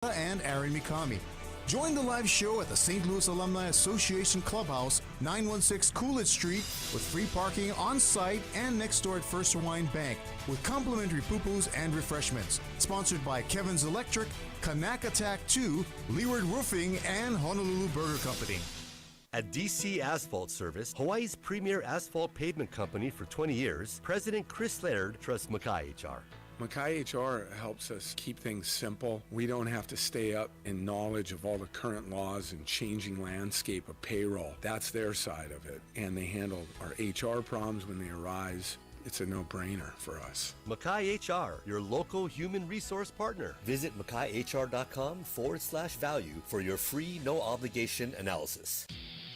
and Aaron Mikami. Join the live show at the St. Louis Alumni Association Clubhouse, 916 Coolidge Street, with free parking on site and next door at First Hawaiian Bank, with complimentary pupus and refreshments. Sponsored by Kevin's Electric, Kanak Attack 2, Leeward Roofing, and Honolulu Burger Company. At DC Asphalt Service, Hawaii's premier asphalt pavement company for 20 years, President Chris Laird trusts Makai HR. Makai HR helps us keep things simple. We don't have to stay up in knowledge of all the current laws and changing landscape of payroll. That's their side of it. And they handle our HR problems when they arise. It's a no-brainer for us. Makai HR, your local human resource partner. Visit MakaiHR.com/value for your free, no-obligation analysis.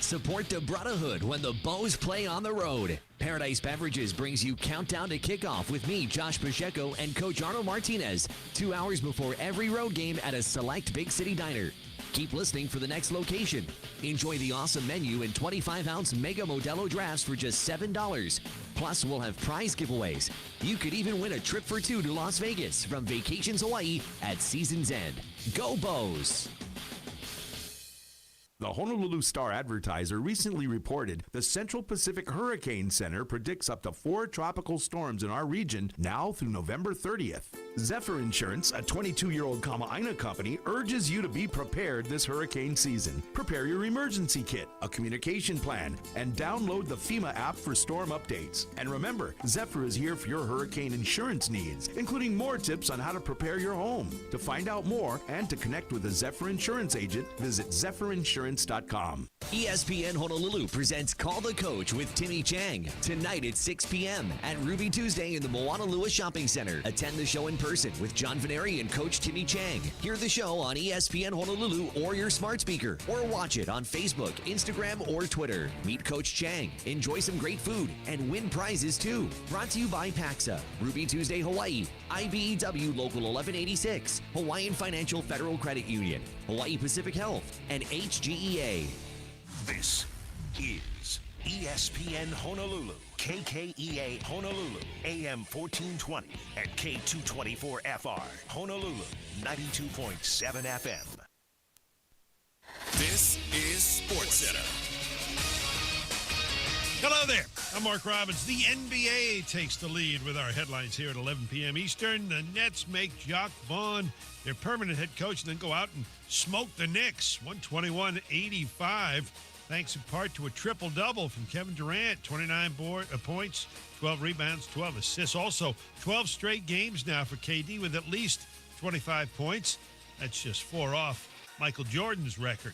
Support the Brotherhood when the Bows play on the road. Paradise Beverages brings you Countdown to Kickoff with me, Josh Pacheco, and Coach Arnold Martinez, 2 hours before every road game at a select big city diner. Keep listening for the next location. Enjoy the awesome menu and 25-ounce Mega Modelo drafts for just $7. Plus, we'll have prize giveaways. You could even win a trip for 2 to Las Vegas from Vacations Hawaii at season's end. Go Bows! The Honolulu Star-Advertiser recently reported the Central Pacific Hurricane Center predicts up to 4 tropical storms in our region now through November 30th. Zephyr Insurance, a 22-year-old Kama'aina company, urges you to be prepared this hurricane season. Prepare your emergency kit, a communication plan, and download the FEMA app for storm updates. And remember, Zephyr is here for your hurricane insurance needs, including more tips on how to prepare your home. To find out more and to connect with a Zephyr Insurance agent, visit zephyrinsurance.com. ESPN Honolulu presents Call the Coach with Timmy Chang tonight at 6 p.m. at Ruby Tuesday in the Moanalua Shopping Center. Attend the show in person with John Veneri and Coach Timmy Chang. Hear the show on ESPN Honolulu or your smart speaker, or watch it on Facebook, Instagram, or Twitter. Meet Coach Chang, enjoy some great food, and win prizes too. Brought to you by Pacxa, Ruby Tuesday Hawaii, IBEW Local 1186, Hawaiian Financial Federal Credit Union, Hawaii Pacific Health, and HGEA. This is ESPN Honolulu, KKEA Honolulu, AM 1420 and K224FR, Honolulu, 92.7 FM. This is SportsCenter. Hello there. I'm Mark Robbins. The NBA takes the lead with our headlines here at 11 p.m. Eastern. The Nets make Jacques Vaughn their permanent head coach and then go out and smoke the Knicks, 121-85. Thanks in part to a triple-double from Kevin Durant, 29 points, 12 rebounds, 12 assists. Also, 12 straight games now for KD with at least 25 points. That's just 4 off Michael Jordan's record.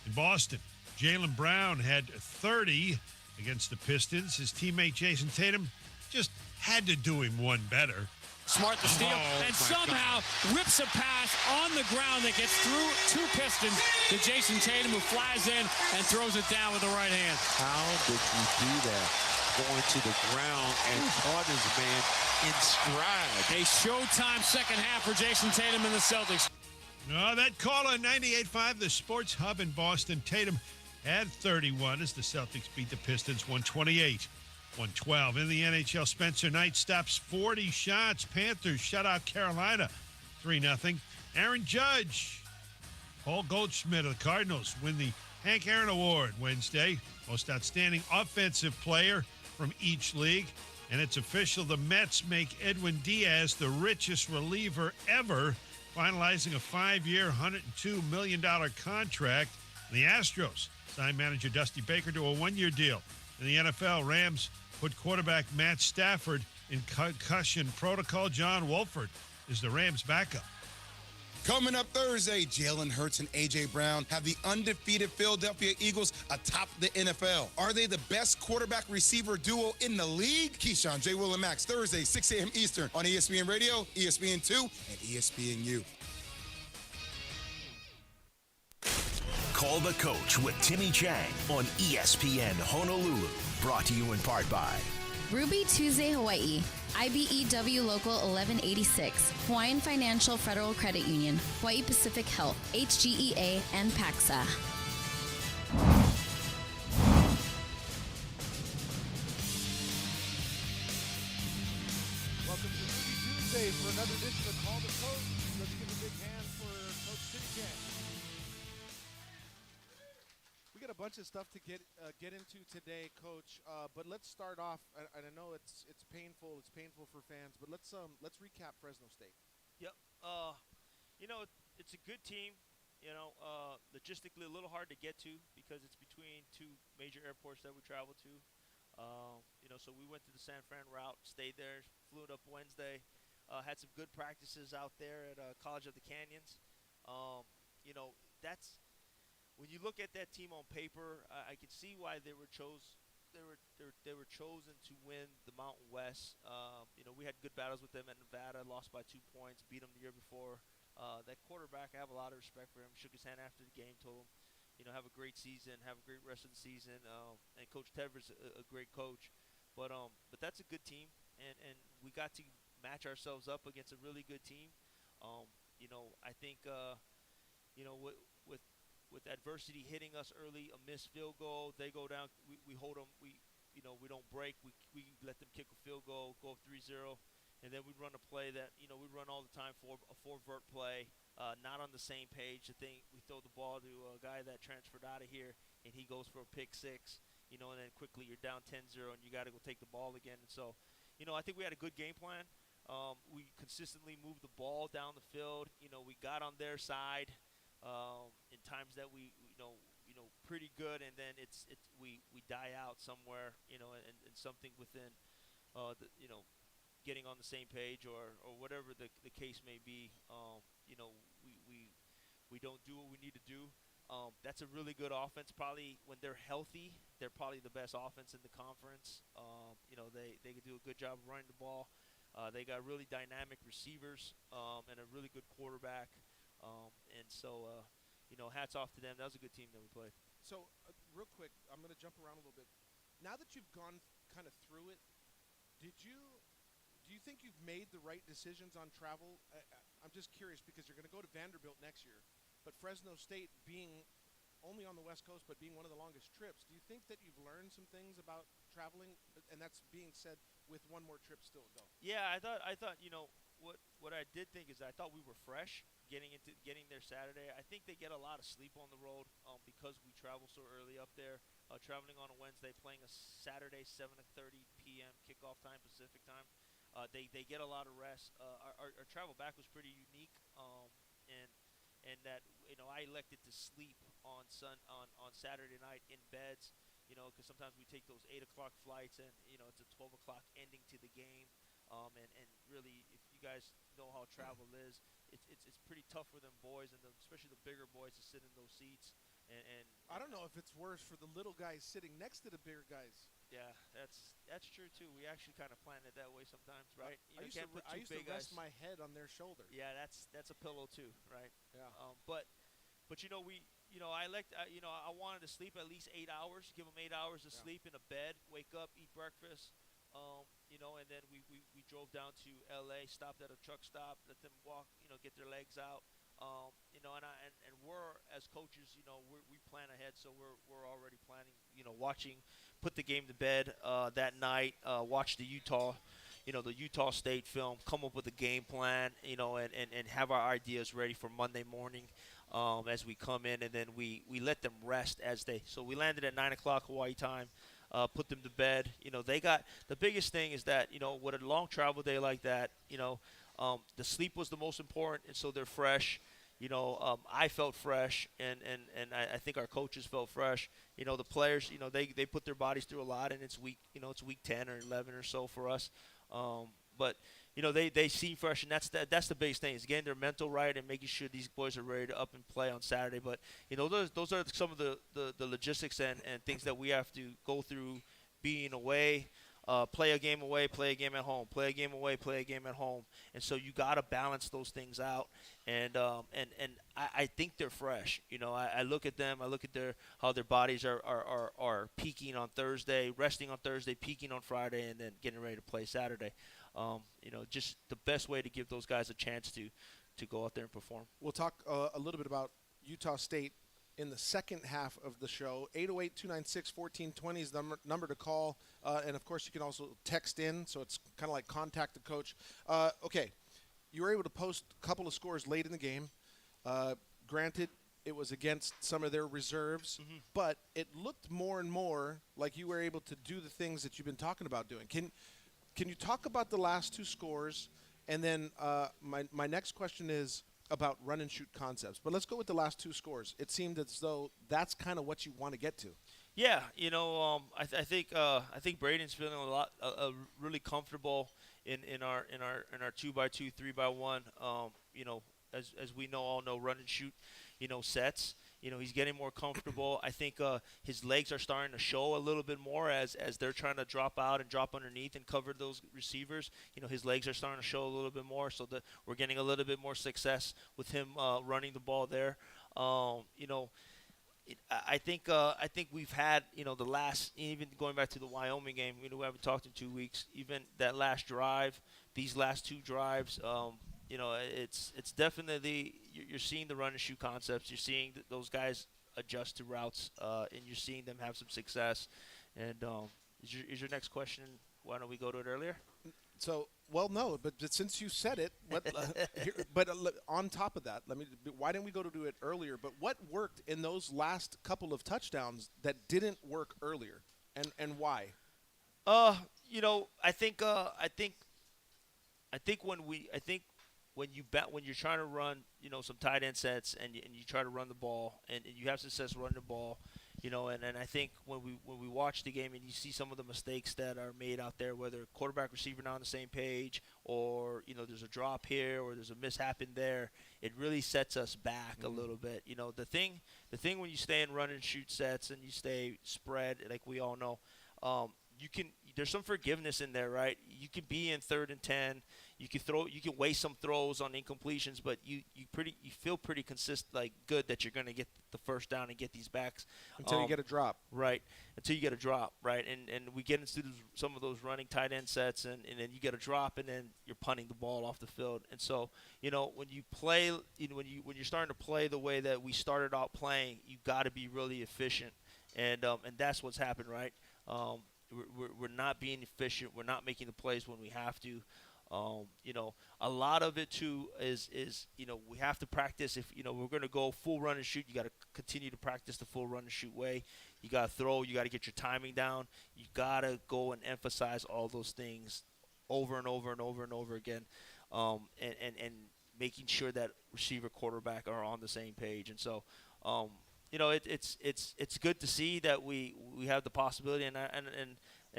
In Boston, Jaylen Brown had 30 against the Pistons. His teammate Jason Tatum just had to do him one better. Smart to steal, and somehow rips a pass on the ground that gets through 2 Pistons to Jason Tatum, who flies in and throws it down with the right hand. How did you do that? Going to the ground and caught his man in stride. A showtime second half for Jason Tatum and the Celtics. That call on 98.5, the Sports Hub in Boston. Tatum had 31 as the Celtics beat the Pistons 128-112. In the NHL, Spencer Knight stops 40 shots. Panthers shut out Carolina 3-0. Aaron Judge, Paul Goldschmidt of the Cardinals win the Hank Aaron Award Wednesday. Most outstanding offensive player from each league. And it's official, the Mets make Edwin Diaz the richest reliever ever, finalizing a 5-year, $102 million contract. And the Astros signed manager Dusty Baker to a 1-year deal. In the NFL, Rams put quarterback Matt Stafford in concussion protocol. John Wolford is the Rams' backup. Coming up Thursday, Jalen Hurts and A.J. Brown have the undefeated Philadelphia Eagles atop the NFL. Are they the best quarterback-receiver duo in the league? Keyshawn, J. Will, and Max, Thursday, 6 a.m. Eastern on ESPN Radio, ESPN2, and ESPNU. Call the Coach with Timmy Chang on ESPN Honolulu. Brought to you in part by Ruby Tuesday Hawaii, IBEW Local 1186, Hawaiian Financial Federal Credit Union, Hawaii Pacific Health, HGEA, and Pacxa. Welcome to Ruby Tuesday for another edition of Call the Coach. Let's give a big hand for Coach Timmy bunch of stuff to get into today, Coach. But let's start off. And I know it's painful. It's painful for fans. But let's recap Fresno State. Yep. It's a good team. Logistically a little hard to get to because it's between two major airports that we travel to. So we went to the San Fran route, stayed there, flew it up Wednesday, had some good practices out there at College of the Canyons. That's when you look at that team on paper, I can see why they were chosen to win the Mountain West. We had good battles with them at Nevada, lost by 2 points, beat them the year before. That quarterback, I have a lot of respect for him. Shook his hand after the game, told him, have a great season, have a great rest of the season. And Coach Tevers, a great coach. But that's a good team, and we got to match ourselves up against a really good team. I think with adversity hitting us early, a missed field goal, they go down. We hold them. We don't break. We let them kick a field goal, go 3-0, and then we run a play that we run all the time for a 4-vert play. Not on the same page. The thing, we throw the ball to a guy that transferred out of here, and he goes for a pick six. And then quickly you're down 10-0, and you got to go take the ball again. And so, I think we had a good game plan. We consistently moved the ball down the field. We got on their side in times that we pretty good, and then we die out somewhere, and something within getting on the same page or whatever the case may be. We don't do what we need to do. That's a really good offense. Probably when they're healthy, they're probably the best offense in the conference. They can do a good job of running the ball. They got really dynamic receivers and a really good quarterback. Hats off to them. That was a good team that we played. So, real quick, I'm going to jump around a little bit. Now that you've gone kind of through it, do you think you've made the right decisions on travel? I'm just curious because you're going to go to Vanderbilt next year, but Fresno State being only on the West Coast but being one of the longest trips, do you think that you've learned some things about traveling? And that's being said with one more trip still to go. Yeah, I thought what I did think is I thought we were fresh getting there Saturday. I think they get a lot of sleep on the road because we travel so early up there. Traveling on a Wednesday, playing a Saturday 7:30 p.m. kickoff time, Pacific time. They get a lot of rest. Our travel back was pretty unique, and that I elected to sleep on Saturday night in beds, because sometimes we take those 8 o'clock flights and it's a 12 o'clock ending to the game, and really if you guys know how travel is, it's pretty tough for them boys and especially the bigger boys to sit in those seats. And I don't know if it's worse for the little guys sitting next to the bigger guys. Yeah, that's true too. We actually kind of plan it that way sometimes, right? I used to rest my head on their shoulder. Yeah, that's a pillow too, right? Yeah. But I wanted to sleep at least 8 hours. Give them 8 hours of sleep in a bed. Wake up, eat breakfast. And then we drove down to L.A., stopped at a truck stop, let them walk, get their legs out. And we're as coaches, we plan ahead, so we're already planning, watching, put the game to bed that night, watch the Utah State film, come up with a game plan, and have our ideas ready for Monday morning as we come in, and then we let them rest so we landed at 9 o'clock Hawaii time. Put them to bed. They got the biggest thing is that with a long travel day like that, the sleep was the most important, and so they're fresh. I felt fresh, and I think our coaches felt fresh. The players, they put their bodies through a lot, and it's week 10 or 11 or so for us. But they seem fresh, and that's the biggest thing is getting their mental right and making sure these boys are ready to up and play on Saturday. But those are some of the logistics and things that we have to go through being away. Play a game away, play a game at home. Play a game away, play a game at home. And so you got to balance those things out. And I think they're fresh. I look at them. I look at how their bodies are peaking on Thursday, resting on Thursday, peaking on Friday, and then getting ready to play Saturday. Just the best way to give those guys a chance to go out there and perform. We'll talk a little bit about Utah State in the second half of the show. 808-296-1420 is the number to call. And, of course, you can also text in, so it's kind of like contact the coach. Okay, you were able to post a couple of scores late in the game. Granted, it was against some of their reserves, but it looked more and more like you were able to do the things that you've been talking about doing. Can you talk about the last two scores? And then my next question is about run and shoot concepts. But let's go with the last two scores. It seemed as though that's kind of what you want to get to. Yeah, I think Braden's feeling really comfortable in our 2x2, 3x1. As we all know, run and shoot, sets. He's getting more comfortable. I think his legs are starting to show a little bit more as they're trying to drop out and drop underneath and cover those receivers. His legs are starting to show a little bit more, so that we're getting a little bit more success with him running the ball there. I think we've had the last, even going back to the Wyoming game, we haven't talked in 2 weeks. Even that last drive, these last two drives, it's definitely you're seeing the run and shoot concepts. You're seeing those guys adjust to routes, and you're seeing them have some success. And is your next question? Why don't we go to it earlier? So, well, no, but since you said it, but on top of that, why didn't we go to do it earlier? But what worked in those last couple of touchdowns that didn't work earlier, and why? I think when you're trying to run, some tight end sets and you try to run the ball and you have success running the ball, and I think when we watch the game and you see some of the mistakes that are made out there, whether quarterback receiver not on the same page or there's a drop here or there's a mishap in there, it really sets us back a little bit. The thing when you stay in run and shoot sets and you stay spread, like we all know, there's some forgiveness in there, right? You can be in 3rd and 10. You can waste some throws on incompletions, but you feel pretty consistent, good that you're going to get the first down and get these backs until you get a drop, right? Until you get a drop, right? And we get into some of those running tight end sets, and then you get a drop, and then you're punting the ball off the field. And so when you play, when you're starting to play the way that we started out playing, you got to be really efficient, and that's what's happened, right? We're not being efficient. We're not making the plays when we have to. A lot of it too is we have to practice. If we're going to go full run and shoot, you got to continue to practice the full run and shoot way. You got to throw. You got to get your timing down. You got to go and emphasize all those things over and over and over and over again, and making sure that receiver, quarterback are on the same page. And so. It's good to see that we have the possibility, and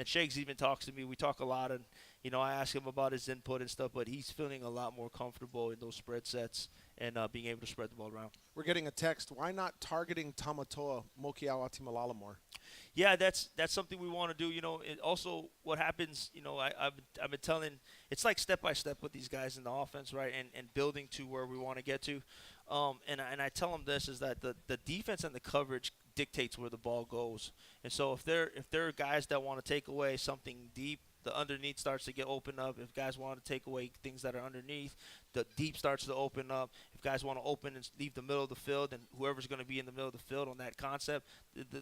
Shakes even talks to me. We talk a lot, and I ask him about his input and stuff, but he's feeling a lot more comfortable in those spread sets and being able to spread the ball around. We're getting a text. Why not targeting Tamatoa Mokiawati Malala more? Yeah, that's something we want to do. Also what happens, I've been telling, it's like step by step with these guys in the offense, right, and building to where we want to get to. And I tell them this is that the defense and the coverage dictates where the ball goes. And so if there are guys that want to take away something deep, the underneath starts to get opened up. If guys want to take away things that are underneath, the deep starts to open up. If guys want to open and leave the middle of the field, and whoever's going to be in the middle of the field on that concept,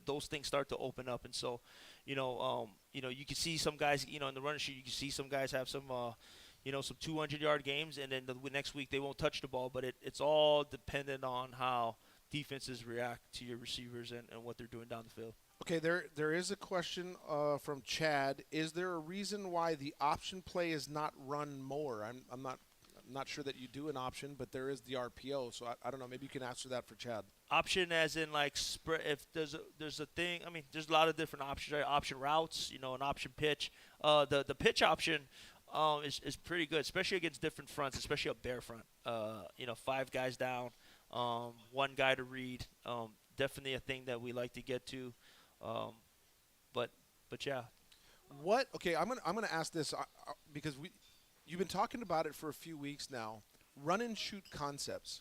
those things start to open up. And so, you can see some guys, in the run and shoot, you can see some guys have some 200-yard games, and then the next week they won't touch the ball. But it's all dependent on how defenses react to your receivers and what they're doing down the field. Okay, there is a question from Chad. Is there a reason why the option play is not run more? I'm not sure that you do an option, but there is the RPO. So I don't know. Maybe you can answer that for Chad. Option as in spread. If there's a thing. I mean, there's a lot of different options. Right? Option routes. An option pitch. The pitch option. Is pretty good, especially against different fronts, especially a bear front. 5 guys down, 1 guy to read. Definitely a thing that we like to get to. But yeah. What? Okay, I'm gonna ask this because you've been talking about it for a few weeks now. Run and shoot concepts.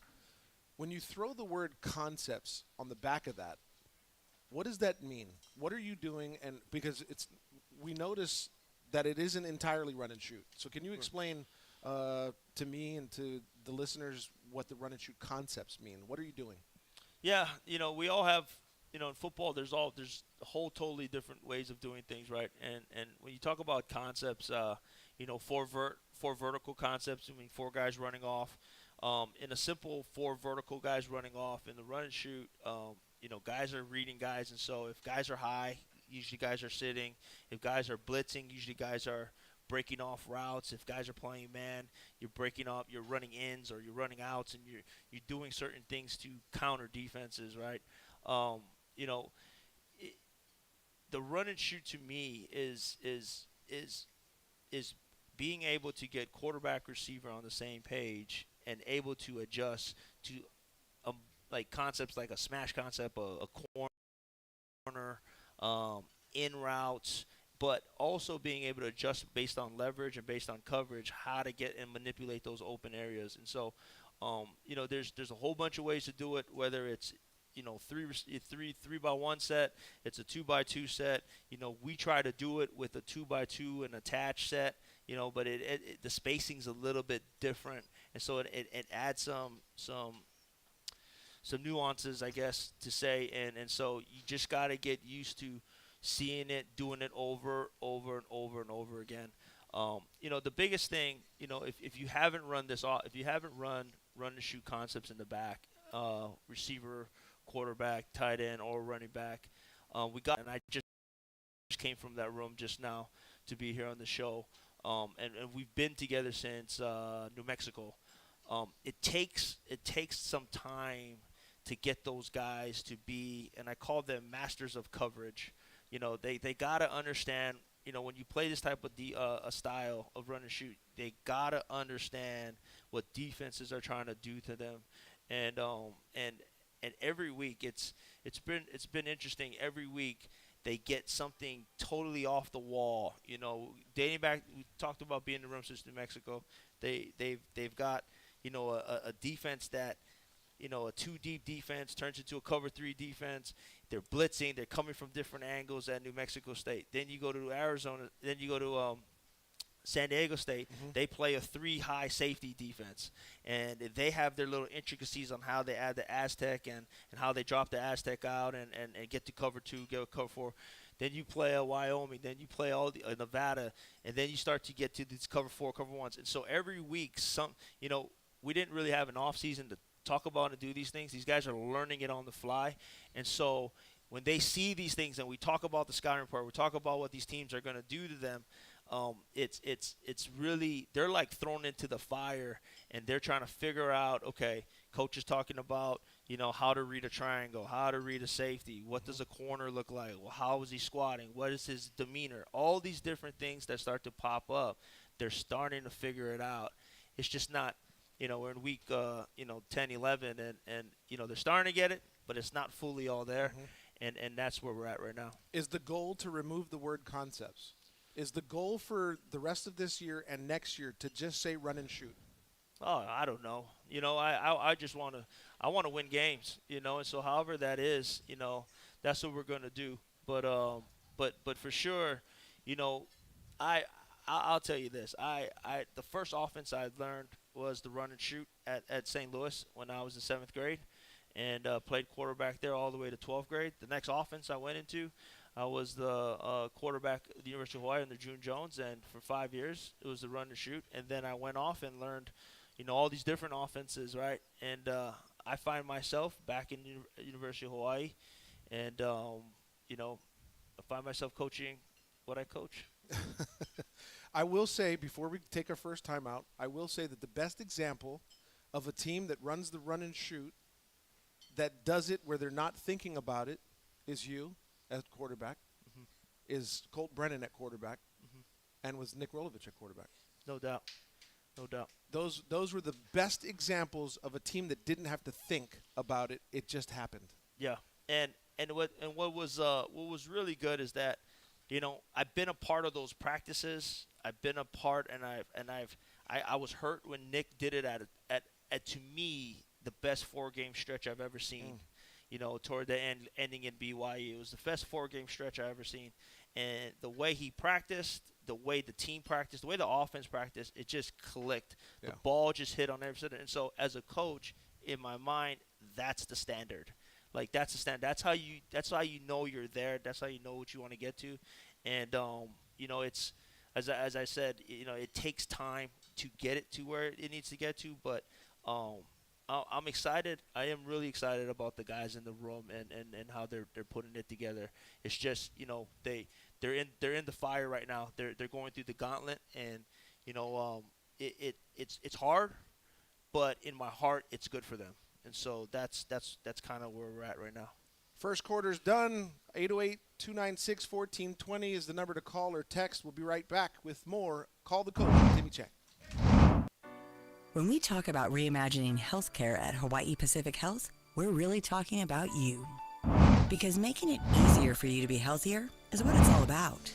When you throw the word concepts on the back of that, what does that mean? What are you doing? And because we notice that it isn't entirely run and shoot. So can you explain to me and to the listeners what the run and shoot concepts mean? What are you doing? Yeah, we all have, in football, there's a whole totally different ways of doing things, right? And when you talk about concepts, 4 vertical concepts, 4 guys running off. In a simple 4 vertical guys running off in the run and shoot, guys are reading guys, and so if guys are high, usually guys are sitting. If guys are blitzing, usually guys are breaking off routes. If guys are playing man, you're breaking up, you're running ins or you're running outs, and you're doing certain things to counter defenses, right? The run and shoot to me is being able to get quarterback receiver on the same page and able to adjust to like concepts like a smash concept, a corner, in routes, but also being able to adjust based on leverage and based on coverage, how to get and manipulate those open areas. And so, there's a whole bunch of ways to do it, whether it's three by one set, it's a 2x2 set. We try to do it with a 2x2 and attached set, but the spacing's a little bit different, and so it adds some nuances, I guess, to say, and so you just got to get used to seeing it, doing it over and over again. The biggest thing, if you haven't run this off, if you haven't run and shoot concepts in the back, receiver, quarterback, tight end, or running back, and I just came from that room just now to be here on the show, and we've been together since New Mexico. It takes some time to get those guys to be, and I call them masters of coverage. They gotta understand. When you play this type of a style of run and shoot, they gotta understand what defenses are trying to do to them, and every week it's been interesting. Every week they get something totally off the wall. Dating back, we talked about being in the room since New Mexico. They've got a defense that. A 2-deep defense turns into a cover 3 defense. They're blitzing. They're coming from different angles at New Mexico State. Then you go to Arizona. Then you go to San Diego State. Mm-hmm. They play a 3 high safety defense. And they have their little intricacies on how they add the Aztec and how they drop the Aztec out and get to cover 2, get cover 4. Then you play a Wyoming. Then you play all the Nevada. And then you start to get to these cover 4, cover 1s. And so every week, we didn't really have an off season to talk about and do these things. These guys are learning it on the fly. And so when they see these things and we talk about the scouting report, we talk about what these teams are going to do to them, it's really, they're like thrown into the fire and they're trying to figure out, okay, coach is talking about, how to read a triangle, how to read a safety, what does a corner look like, well, how is he squatting, what is his demeanor, all these different things that start to pop up, they're starting to figure it out. It's just not, we're in week, 10, 11, and they're starting to get it, but it's not fully all there, and that's where we're at right now. Is the goal to remove the word concepts? Is the goal for the rest of this year and next year to just say run and shoot? Oh, I don't know. I just want to win games, and so however that is, that's what we're going to do. But for sure, I'll tell you this. The first offense I learned was the run and shoot at St. Louis when I was in 7th grade and played quarterback there all the way to 12th grade. The next offense I went into, I was the quarterback at the University of Hawaii under June Jones, and for 5 years it was the run and shoot. And then I went off and learned, all these different offenses, right? And I find myself back in University of Hawaii, and, I find myself coaching what I coach. I will say, before we take our first time out, I will say that the best example of a team that runs the run and shoot, that does it where they're not thinking about it, is you as quarterback, is Colt Brennan at quarterback, and was Nick Rolovich at quarterback. No doubt. No doubt. Those were the best examples of a team that didn't have to think about it. It just happened. Yeah. And what was really good is that, I've been a part of those practices. I've been a part, and I was hurt when Nick did it at to me the best 4-game stretch I've ever seen. Toward the end, ending in BYU, it was the best 4-game stretch I've ever seen. And the way he practiced, the way the team practiced, the way the offense practiced, it just clicked. Yeah. The ball just hit on every side. And so, as a coach, in my mind, that's the standard. Like, that's the standard. That's how you know you're there. That's how you know what you want to get to. And it's as I said, it takes time to get it to where it needs to get to. But I'm excited. I am really excited about the guys in the room and how they're putting it together. It's just, you know, they're in the fire right now. They're going through the gauntlet, and you know, it's hard, but in my heart it's good for them. And so that's kind of where we're at right now. First quarter's done. 808-296-1420 is the number to call or text. We'll be right back with more Call the Coach with Timmy Chang. When we talk about reimagining healthcare at Hawaii Pacific Health, we're really talking about you. Because making it easier for you to be healthier is what it's all about.